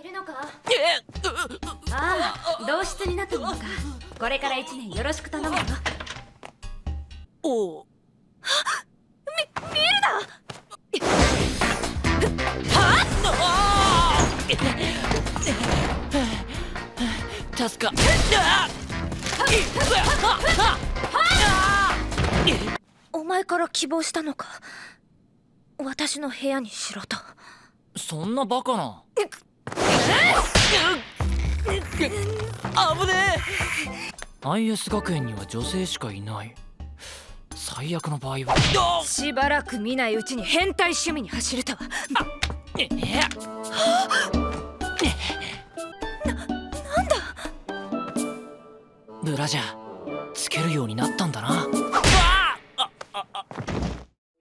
いるのか？ああ、同室になったのか。これから1年よろしく頼むよ。おう。ミルだ。助か。お前から希望したのか。私の部屋にしろと。そんなバカな。危ねえ。IS 学園には女性しかいない。最悪の場合はしばらく見ないうちに変態趣味に走るとは。なんだ。ブラジャーつけるようになったんだな。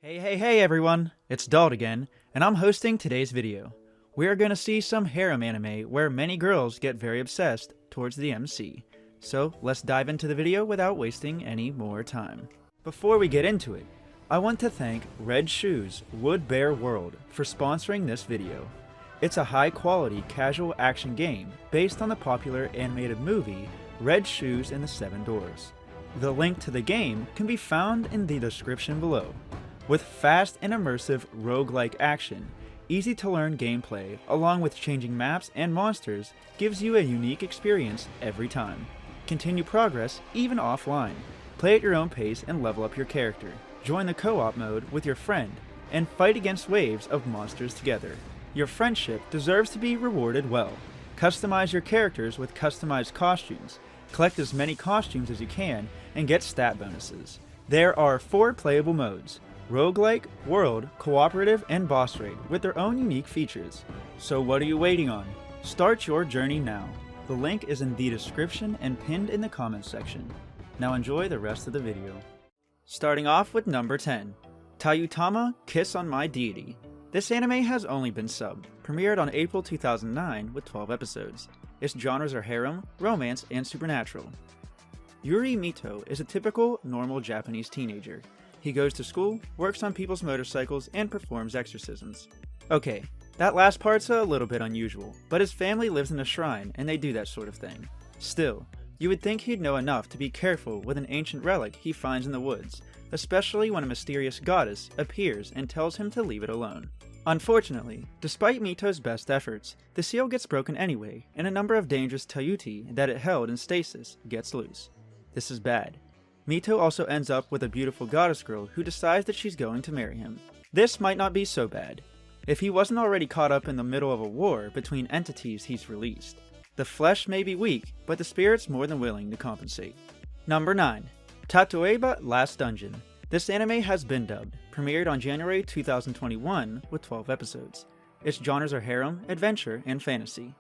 Hey everyone, it's Dalt again, and I'm hosting today's video. We are gonna see some harem anime where many girls get very obsessed towards the MC. So let's dive into the video without wasting any more time. Before we get into it, I want to thank Red Shoes Wood Bear World for sponsoring this video. It's a high quality casual action game based on the popular animated movie Red Shoes and the Seven Doors. The link to the game can be found in the description below. With fast and immersive roguelike action, easy to learn gameplay along with changing maps and monsters gives you a unique experience every time. Continue progress even offline. Play at your own pace and level up your character. Join the co-op mode with your friend and fight against waves of monsters together. Your friendship deserves to be rewarded well. Customize your characters with customized costumes. Collect as many costumes as you can and get stat bonuses. There are 4 playable modes: Roguelike, World, Cooperative, and Boss Raid with their own unique features. So what are you waiting on? Start your journey now. The link is in the description and pinned in the comments section. Now enjoy the rest of the video. Starting off with number 10, Tayutama, Kiss on My Deity. This anime has only been subbed, premiered on April 2009 with 12 episodes. Its genres are harem, romance, and supernatural. Yuri Mito is a typical, normal Japanese teenager. He goes to school, works on people's motorcycles, and performs exorcisms. Okay, that last part's a little bit unusual, but his family lives in a shrine and they do that sort of thing. Still, you would think he'd know enough to be careful with an ancient relic he finds in the woods, especially when a mysterious goddess appears and tells him to leave it alone. Unfortunately, despite Mito's best efforts, the seal gets broken anyway, and a number of dangerous Tayuti that it held in stasis gets loose. This is bad. Mito also ends up with a beautiful goddess girl who decides that she's going to marry him. This might not be so bad, if he wasn't already caught up in the middle of a war between entities he's released. The flesh may be weak, but the spirit's more than willing to compensate. Number 9. Tatoeba Last Dungeon. This anime has been dubbed, premiered on January 2021 with 12 episodes. Its genres are harem, adventure, and fantasy.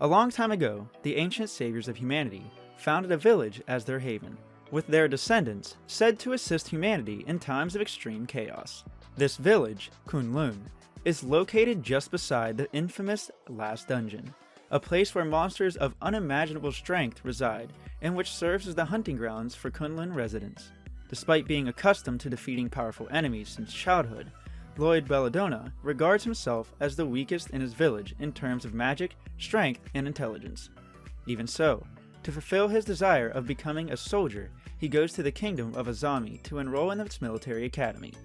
A long time ago, the ancient saviors of humanity founded a village as their haven, with their descendants said to assist humanity in times of extreme chaos. This village, Kunlun, is located just beside the infamous Last Dungeon, a place where monsters of unimaginable strength reside and which serves as the hunting grounds for Kunlun residents. Despite being accustomed to defeating powerful enemies since childhood, Lloyd Belladonna regards himself as the weakest in his village in terms of magic, strength, and intelligence. Even so, to fulfill his desire of becoming a soldier, he goes to the kingdom of Azami to enroll in its military academy.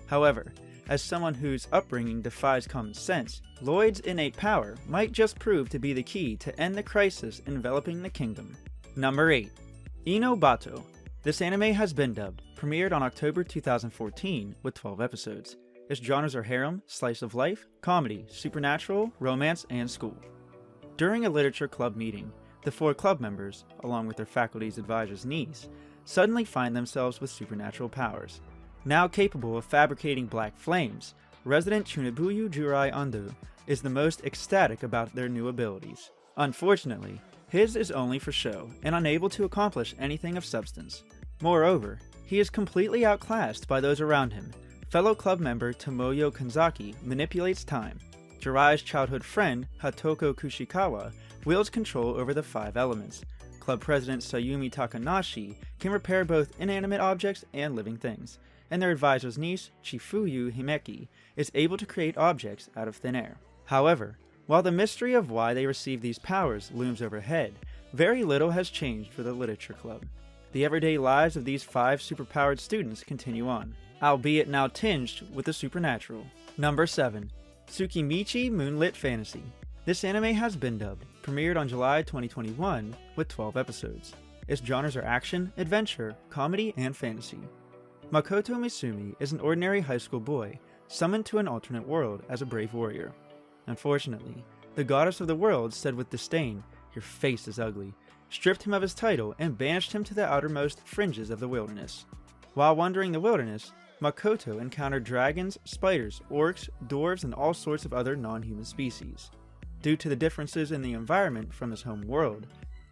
However, as someone whose upbringing defies common sense, Lloyd's innate power might just prove to be the key to end the crisis enveloping the kingdom. Number 8. InoBato. This anime has been dubbed, premiered on October 2014 with 12 episodes. Its genres are harem, slice of life, comedy, supernatural, romance, and school. During a literature club meeting, the 4 club members, along with their faculty's advisor's niece, suddenly find themselves with supernatural powers. Now capable of fabricating black flames, resident Chunibuyu Jurai Ando is the most ecstatic about their new abilities. Unfortunately, his is only for show and unable to accomplish anything of substance. Moreover, he is completely outclassed by those around him. Fellow club member Tomoyo Kanzaki manipulates time. Jiraiya's childhood friend, Hatoko Kushikawa, wields control over the 5 elements. Club president Sayumi Takanashi can repair both inanimate objects and living things, and their advisor's niece, Chifuyu Himeki, is able to create objects out of thin air. However, While the mystery of why they receive these powers looms overhead, very little has changed for the Literature Club. The everyday lives of these 5 superpowered students continue on, albeit now tinged with the supernatural. Number 7. Tsukimichi Moonlit Fantasy. This anime has been dubbed, premiered on July 2021 with 12 episodes. Its genres are action, adventure, comedy, and fantasy. Makoto Misumi is an ordinary high school boy, summoned to an alternate world as a brave warrior. Unfortunately, the goddess of the world said with disdain, "Your face is ugly," stripped him of his title and banished him to the outermost fringes of the wilderness. While wandering the wilderness, Makoto encountered dragons, spiders, orcs, dwarves, and all sorts of other non-human species. Due to the differences in the environment from his home world,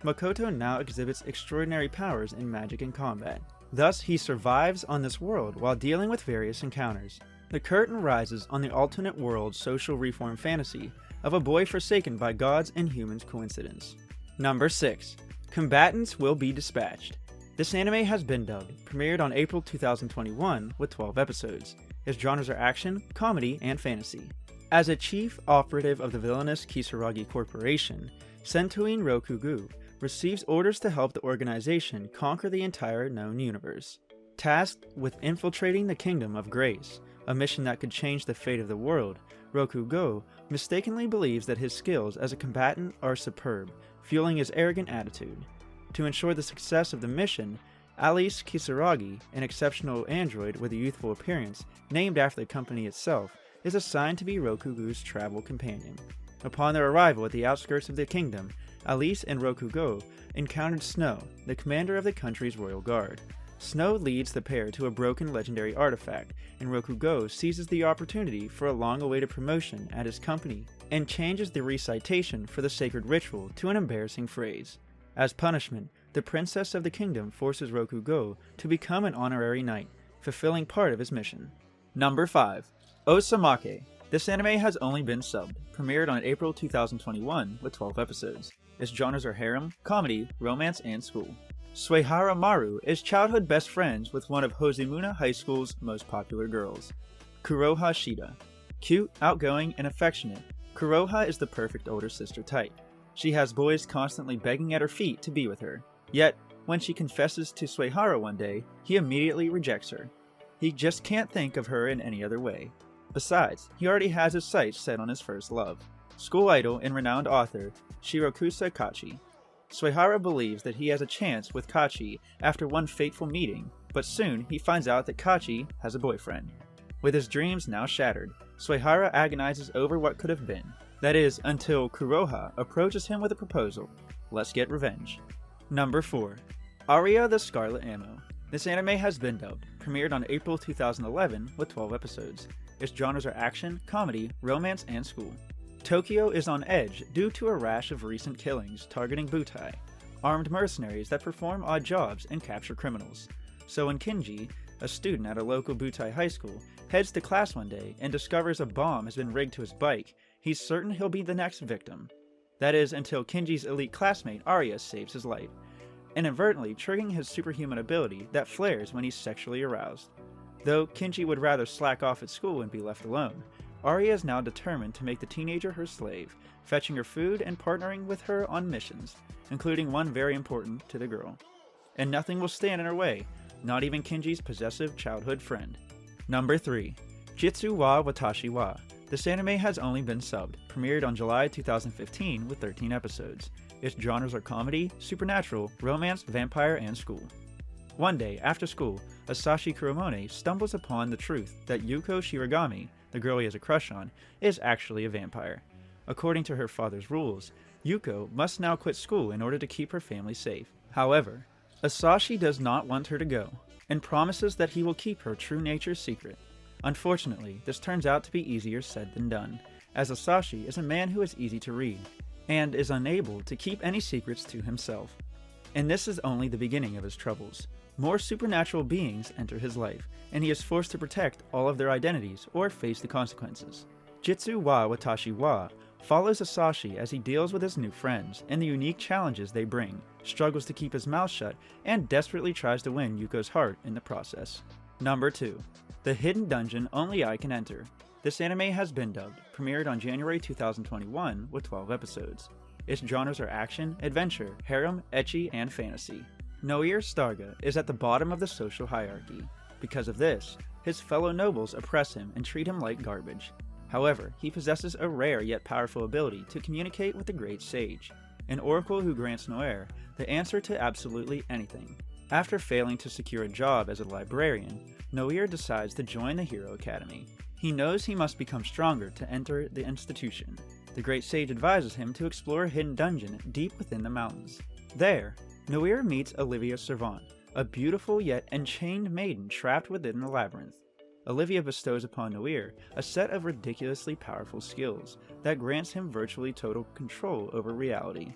Makoto now exhibits extraordinary powers in magic and combat. Thus, he survives on this world while dealing with various encounters. The curtain rises on the alternate world social reform fantasy of a boy forsaken by gods and humans coincidence. Number 6. Combatants Will Be Dispatched. This anime has been dubbed, premiered on April 2021 with 12 episodes. Its genres are action, comedy, and fantasy. As a chief operative of the villainous Kisaragi Corporation, Sentoin Rokugu receives orders to help the organization conquer the entire known universe. Tasked with infiltrating the Kingdom of Grace, a mission that could change the fate of the world, Rokugo mistakenly believes that his skills as a combatant are superb, fueling his arrogant attitude. To ensure the success of the mission, Alice Kisaragi, an exceptional android with a youthful appearance, named after the company itself, is assigned to be Rokugo's travel companion. Upon their arrival at the outskirts of the kingdom, Alice and Rokugo encountered Snow, the commander of the country's royal guard. Snow leads the pair to a broken legendary artifact, and Rokugo seizes the opportunity for a long-awaited promotion at his company and changes the recitation for the sacred ritual to an embarrassing phrase. As punishment, the princess of the kingdom forces Rokugo to become an honorary knight, fulfilling part of his mission. Number 5. Osamake. This anime has only been subbed, premiered on April 2021 with 12 episodes. Its genres are harem, comedy, romance, and school. Suehara Maru is childhood best friends with one of Hozimuna High School's most popular girls, Kuroha Shida. Cute, outgoing, and affectionate, Kuroha is the perfect older sister type. She has boys constantly begging at her feet to be with her. Yet, when she confesses to Suehara one day, he immediately rejects her. He just can't think of her in any other way. Besides, he already has his sights set on his first love, school idol and renowned author Shirokusa Kachi. Suehara believes that he has a chance with Kachi after one fateful meeting, but soon he finds out that Kachi has a boyfriend. With his dreams now shattered, Suehara agonizes over what could have been. That is, until Kuroha approaches him with a proposal. Let's get revenge. Number 4. Aria the Scarlet Ammo. This anime has been dubbed, premiered on April 2011 with 12 episodes. Its genres are action, comedy, romance, and school. Tokyo is on edge due to a rash of recent killings targeting Butai, armed mercenaries that perform odd jobs and capture criminals. So when Kinji, a student at a local Butai high school, heads to class one day and discovers a bomb has been rigged to his bike, he's certain he'll be the next victim. That is, until Kinji's elite classmate Aria saves his life, inadvertently triggering his superhuman ability that flares when he's sexually aroused. Though Kinji would rather slack off at school and be left alone, Aria is now determined to make the teenager her slave, fetching her food and partnering with her on missions, including one very important to the girl. And nothing will stand in her way, not even Kinji's possessive childhood friend. Number 3. Jitsu wa Watashi wa. This anime has only been subbed, premiered on July 2015 with 13 episodes. Its genres are comedy, supernatural, romance, vampire, and school. One day, after school, Asashi Kuromone stumbles upon the truth that Yuko Shiragami, the girl he has a crush on, is actually a vampire. According to her father's rules, Yuko must now quit school in order to keep her family safe. However, Asashi does not want her to go, and promises that he will keep her true nature secret. Unfortunately, this turns out to be easier said than done, as Asashi is a man who is easy to read, and is unable to keep any secrets to himself. And this is only the beginning of his troubles. More supernatural beings enter his life, and he is forced to protect all of their identities or face the consequences. Jitsu wa Watashi wa follows Asashi as he deals with his new friends and the unique challenges they bring, struggles to keep his mouth shut, and desperately tries to win Yuko's heart in the process. Number 2. The Hidden Dungeon Only I Can Enter. This anime has been dubbed, premiered on January 2021 with 12 episodes. Its genres are action, adventure, harem, ecchi, and fantasy. Noir Starga is at the bottom of the social hierarchy. Because of this, his fellow nobles oppress him and treat him like garbage. However, he possesses a rare yet powerful ability to communicate with the Great Sage, an oracle who grants Noir the answer to absolutely anything. After failing to secure a job as a librarian, Noir decides to join the Hero Academy. He knows he must become stronger to enter the institution. The Great Sage advises him to explore a hidden dungeon deep within the mountains. There, Noir meets Olivia Servant, a beautiful yet enchained maiden trapped within the labyrinth. Olivia bestows upon Noir a set of ridiculously powerful skills that grants him virtually total control over reality.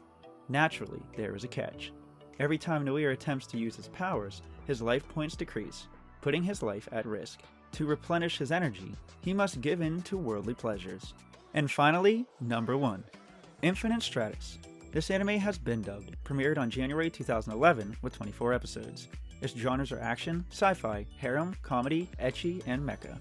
Naturally, there is a catch. Every time Noir attempts to use his powers, his life points decrease, putting his life at risk. To replenish his energy, he must give in to worldly pleasures. And finally, number 1. Infinite Stratus. This anime has been dubbed, premiered on January 2011 with 24 episodes. Its genres are action, sci-fi, harem, comedy, ecchi, and mecha.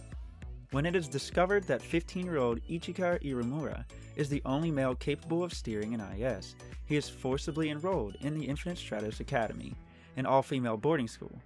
When it is discovered that 15-year-old Ichika Irumura is the only male capable of steering an IS, he is forcibly enrolled in the Infinite Stratus Academy, an all-female boarding school,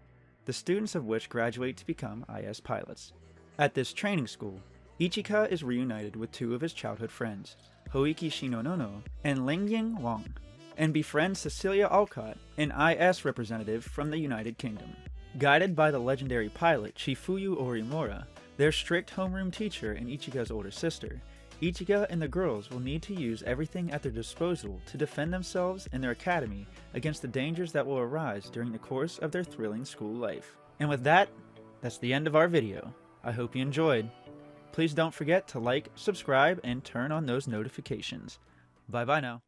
the students of which graduate to become IS pilots. At this training school, Ichika is reunited with 2 of his childhood friends, Hoiki Shinonono and Lingying Wang, and befriends Cecilia Alcott, an IS representative from the United Kingdom. Guided by the legendary pilot Chifuyu Orimura, their strict homeroom teacher and Ichika's older sister, Ichika and the girls will need to use everything at their disposal to defend themselves and their academy against the dangers that will arise during the course of their thrilling school life. And with that, that's the end of our video. I hope you enjoyed. Please don't forget to like, subscribe, and turn on those notifications. Bye bye now.